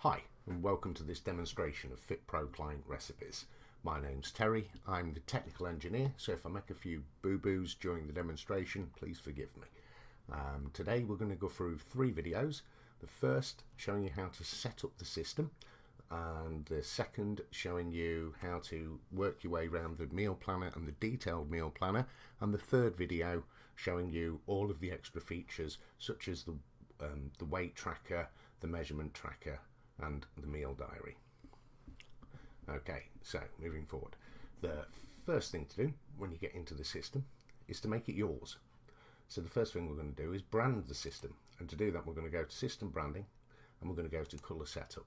Hi, and welcome to this demonstration of FitPro client recipes. My name's Terry, I'm the technical engineer, so if I make a few boo-boos during the demonstration, please forgive me. Today we're going to go through 3 videos. The first showing you how to set up the system, and the second showing you how to work your way around the meal planner and the detailed meal planner, and the third video showing you all of the extra features such as the weight tracker, the measurement tracker, and the meal diary. Okay, so moving forward, the first thing to do when you get into the system is to make it yours. So the first thing we're going to do is brand the system, and to do that we're going to go to system branding and we're going to go to color setup.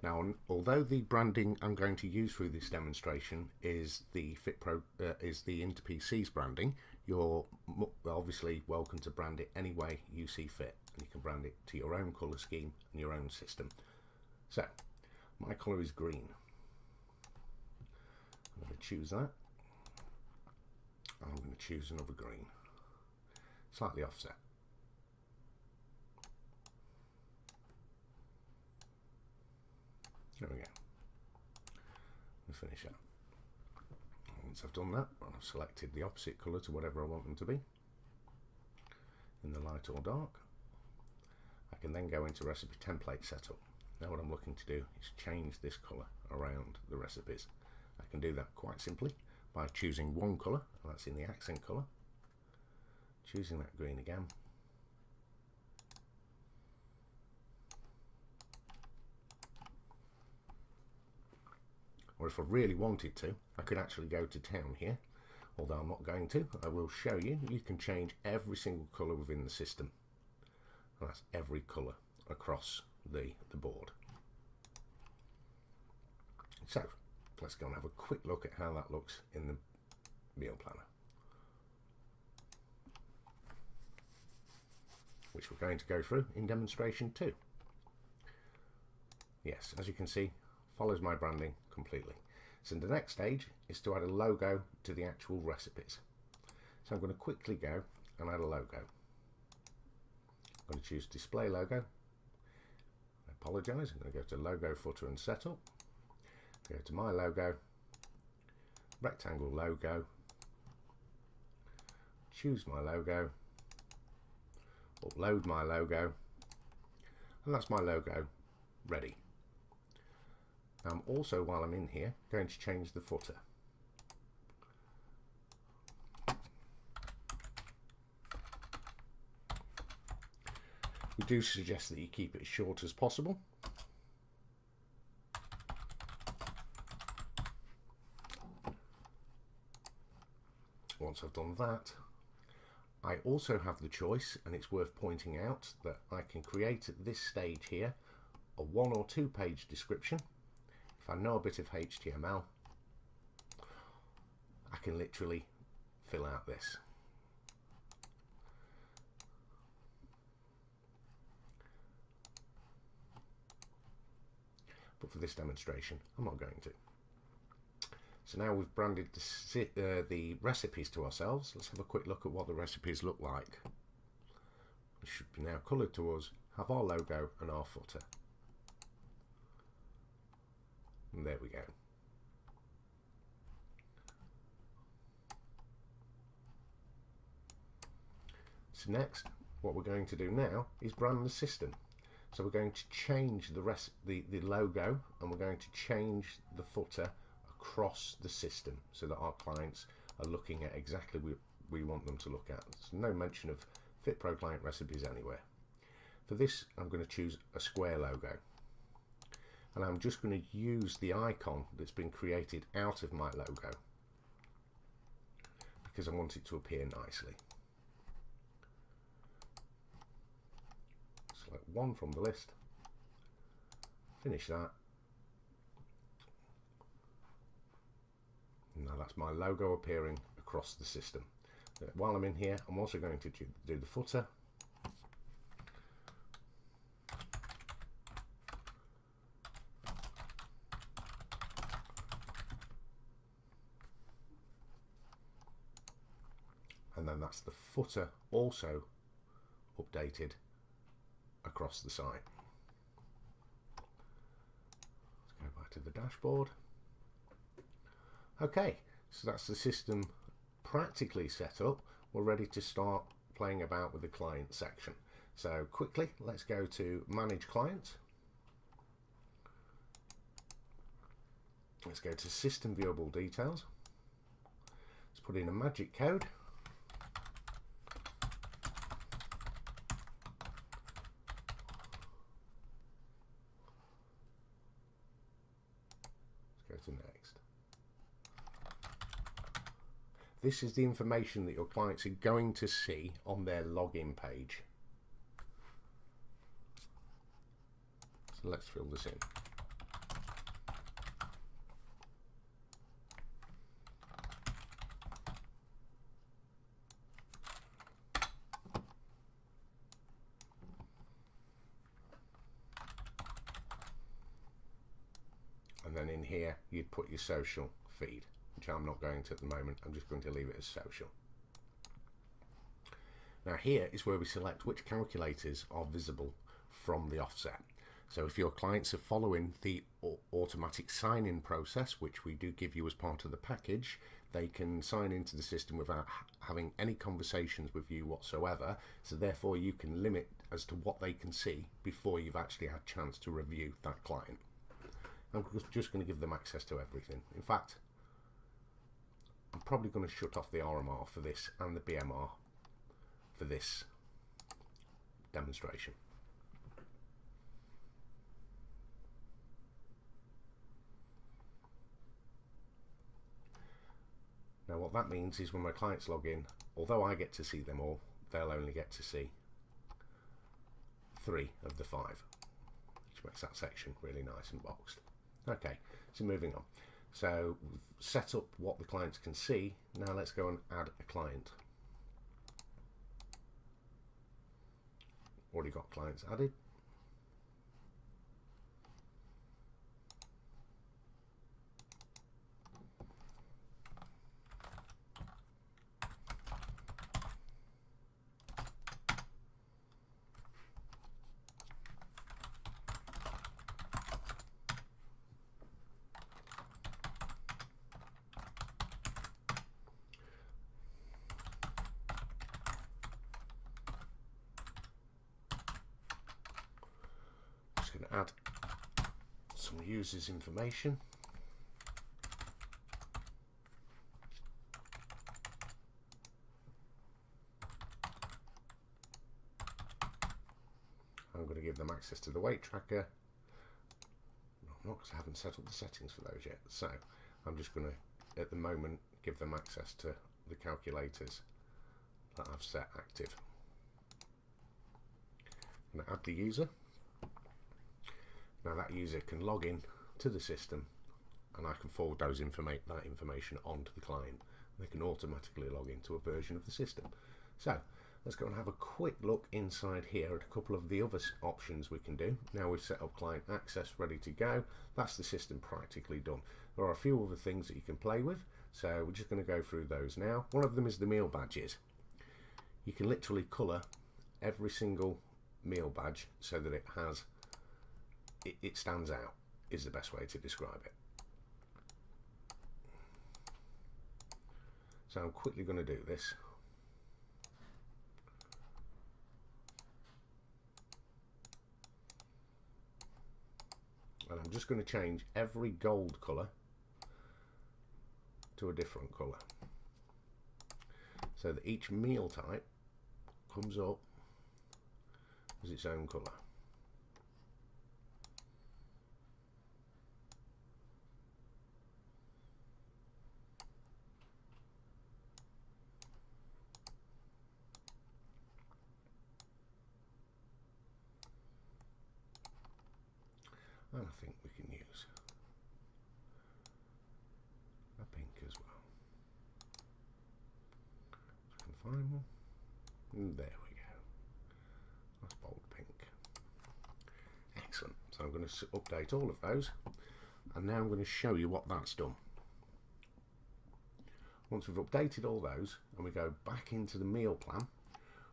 Now, although the branding I'm going to use through this demonstration is the FitPro is the InterPC's branding, you're obviously welcome to brand it any way you see fit, and you can brand it to your own color scheme and your own system. So my color is green. I'm going to choose that. I'm going to choose another green, slightly offset. There we go. And finish that. Once I've done that, I've selected the opposite colour to whatever I want them to be, in the light or dark. I can then go into recipe template setup. Now what I'm looking to do is change this colour around the recipes. I can do that quite simply by choosing one colour, and that's in the accent colour, choosing that green again, or if I really wanted to, I could actually go to town here, although I'm not going to. I will show you, you can change every single colour within the system, and that's every colour across the board. So let's go and have a quick look at how that looks in the meal planner, which we're going to go through in demonstration 2. Yes, as you can see, follows my branding completely. So the next stage is to add a logo to the actual recipes. So I'm going to quickly go and add a logo. I'm going to choose display logo. I apologise, I'm going to go to logo, footer and setup. Go to my logo, rectangle logo, choose my logo, upload my logo, and that's my logo ready. I'm also, while I'm in here, going to change the footer. We do suggest that you keep it as short as possible. Once I've done that, I also have the choice, and it's worth pointing out, that I can create at this stage here a 1 or 2 page description. If I know a bit of HTML, I can literally fill out this. But for this demonstration, I'm not going to. So now we've branded the recipes to ourselves. Let's have a quick look at what the recipes look like. It should be now coloured to us, have our logo and our footer. And there we go. So next, what we're going to do now is brand the system. So we're going to change the logo, and we're going to change the footer across the system so that our clients are looking at exactly what we want them to look at. There's no mention of FitPro client recipes anywhere. For this, I'm going to choose a square logo, and I'm just going to use the icon that's been created out of my logo because I want it to appear nicely. Select one from the list, finish that. Now that's my logo appearing across the system. While I'm in here, I'm also going to do the footer. And then that's the footer also updated across the site. to the dashboard. Okay, so that's the system practically set up. We're ready to start playing about with the client section. So quickly, let's go to Manage Client. Let's go to System Viewable Details. Let's put in a magic code. Let's go to Next. This is the information that your clients are going to see on their login page. So let's fill this in. And then in here you'd put your social feed, which I'm not going to at the moment. I'm just going to leave it as social. Now here is where we select which calculators are visible from the offset. So if your clients are following the automatic sign-in process, which we do give you as part of the package, they can sign into the system without having any conversations with you whatsoever. So therefore you can limit as to what they can see before you've actually had a chance to review that client. I'm just going to give them access to everything. In fact, I'm probably going to shut off the RMR for this and the BMR for this demonstration. Now what that means is when my clients log in, although I get to see them all, they'll only get to see 3 of the 5, which makes that section really nice and boxed. Okay, so moving on. So we've set up what the clients can see. Now let's go and add a client. Already got clients added. Going to add some users information. I'm going to give them access to the weight tracker. No, I'm not, because I haven't set up the settings for those yet. So I'm just going to, at the moment, give them access to the calculators that I've set active. I'm going to add the user. Now that user can log in to the system and I can forward that information on to the client. They can automatically log into a version of the system. So let's go and have a quick look inside here at a couple of the other options we can do. Now we've set up client access ready to go. That's the system practically done. There are a few other things that you can play with, so we're just going to go through those now. One of them is the meal badges. You can literally colour every single meal badge so that it stands out, is the best way to describe it. So I'm quickly going to do this. And I'm just going to change every gold colour to a different colour, so that each meal type comes up as its own colour. And I think we can use a pink as well. If I can find one. And there we go. That's bold pink. Excellent. So I'm going to update all of those. And now I'm going to show you what that's done. Once we've updated all those and we go back into the meal plan,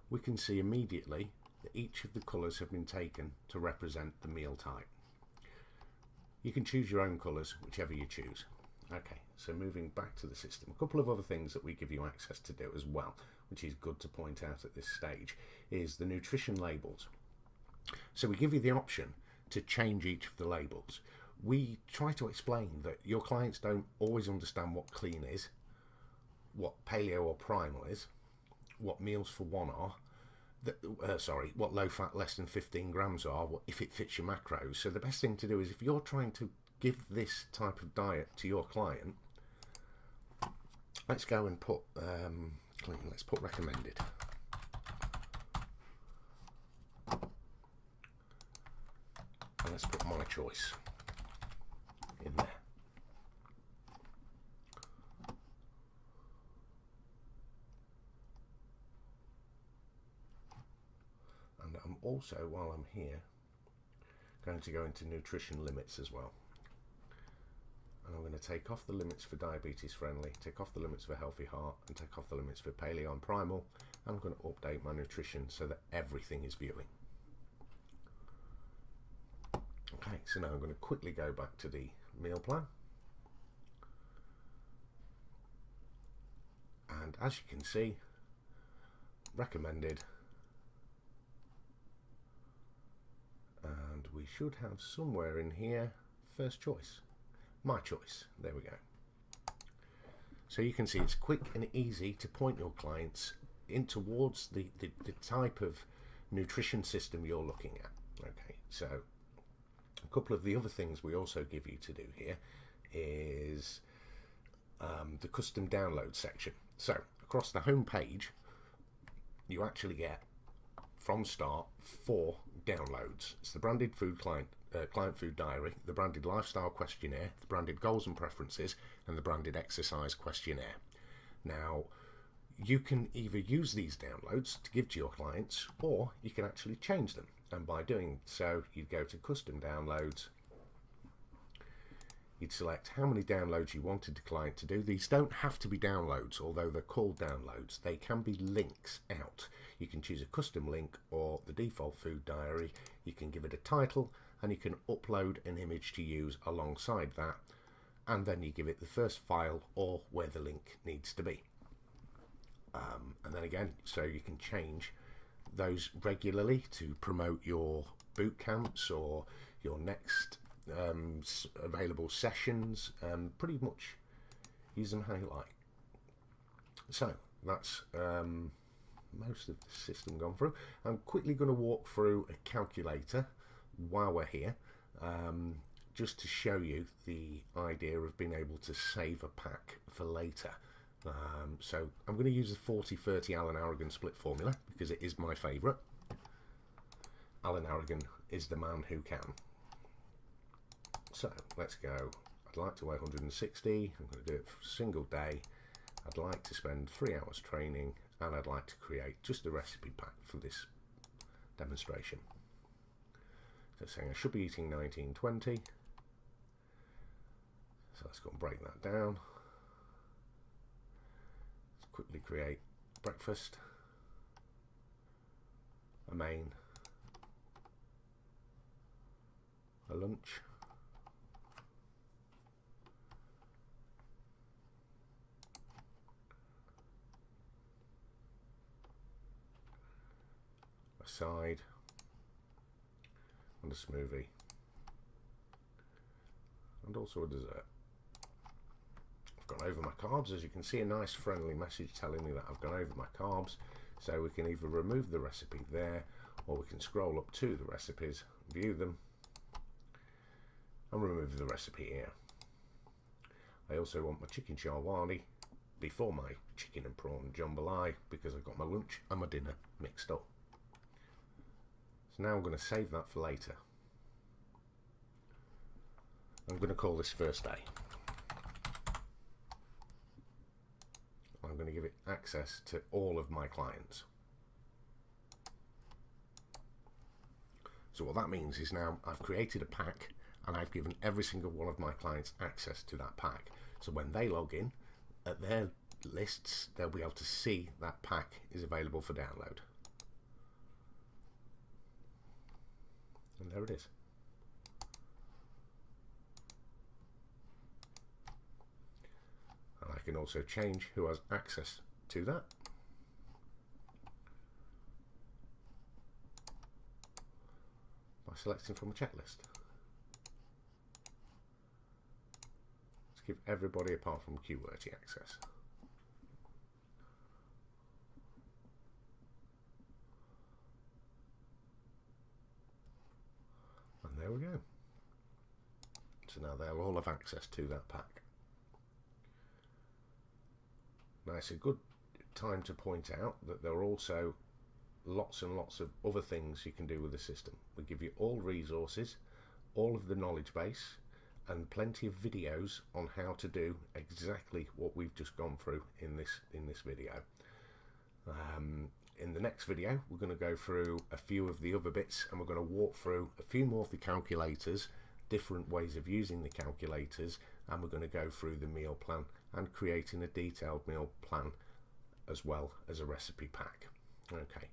we can see immediately that each of the colours have been taken to represent the meal type. You can choose your own colours, whichever you choose. Okay, so moving back to the system, a couple of other things that we give you access to do as well, which is good to point out at this stage, is the nutrition labels. So we give you the option to change each of the labels. We try to explain that your clients don't always understand what clean is, what paleo or primal is, what meals for one are, what low fat less than 15 grams are, if it fits your macros. So the best thing to do is, if you're trying to give this type of diet to your client, let's go and put let's put recommended. And let's put my choice in there. And I'm also, while I'm here, going to go into nutrition limits as well. And I'm going to take off the limits for diabetes friendly, take off the limits for healthy heart, and take off the limits for paleo and primal. I'm going to update my nutrition so that everything is viewing. Okay, so now I'm going to quickly go back to the meal plan. And as you can see, recommended. And we should have somewhere in here, first choice. My choice. There we go. So you can see it's quick and easy to point your clients in towards the type of nutrition system you're looking at. Okay, so a couple of the other things we also give you to do here is the custom download section. So across the home page, you actually get from start 4 downloads. It's the branded food client food diary, the branded lifestyle questionnaire, the branded goals and preferences, and the branded exercise questionnaire. Now, you can either use these downloads to give to your clients, or you can actually change them. And by doing so, you'd go to custom downloads. You'd select how many downloads you wanted the client to do. These don't have to be downloads, although they're called downloads. They can be links out. You can choose a custom link or the default food diary. You can give it a title, and you can upload an image to use alongside that, and then you give it the first file or where the link needs to be. And then again, so you can change those regularly to promote your boot camps or your next available sessions. Pretty much use them how you like. So that's most of the system gone through. I'm quickly going to walk through a calculator while we're here, just to show you the idea of being able to save a pack for later. So I'm going to use the 40-30 Alan Aragon split formula because it is my favourite. Alan Aragon is the man who can. So let's go. I'd like to weigh 160. I'm going to do it for a single day. I'd like to spend 3 hours training, and I'd like to create just a recipe pack for this demonstration. So saying I should be eating 1920. So let's go and break that down. Let's quickly create breakfast, a main, a lunch, a side, and a smoothie, and also a dessert. I've gone over my carbs. As you can see, a nice friendly message telling me that I've gone over my carbs. So we can either remove the recipe there, or we can scroll up to the recipes, view them, and remove the recipe here. I also want my chicken sharwani before my chicken and prawn jambalaya because I've got my lunch and my dinner mixed up. So now I'm going to save that for later. I'm going to call this first day. I'm going to give it access to all of my clients. So what that means is now I've created a pack and I've given every single one of my clients access to that pack. So when they log in at their lists, they'll be able to see that pack is available for download. And there it is. also change who has access to that. By selecting from a checklist. Let's give everybody apart from QWERTY access. And there we go. So now they'll all have access to that pack. Now it's a good time to point out that there are also lots and lots of other things you can do with the system. We give you all resources, all of the knowledge base, and plenty of videos on how to do exactly what we've just gone through in this video. In the next video, we're going to go through a few of the other bits, and we're going to walk through a few more of the calculators, different ways of using the calculators, and we're going to go through the meal plan and creating a detailed meal plan as well as a recipe pack. Okay,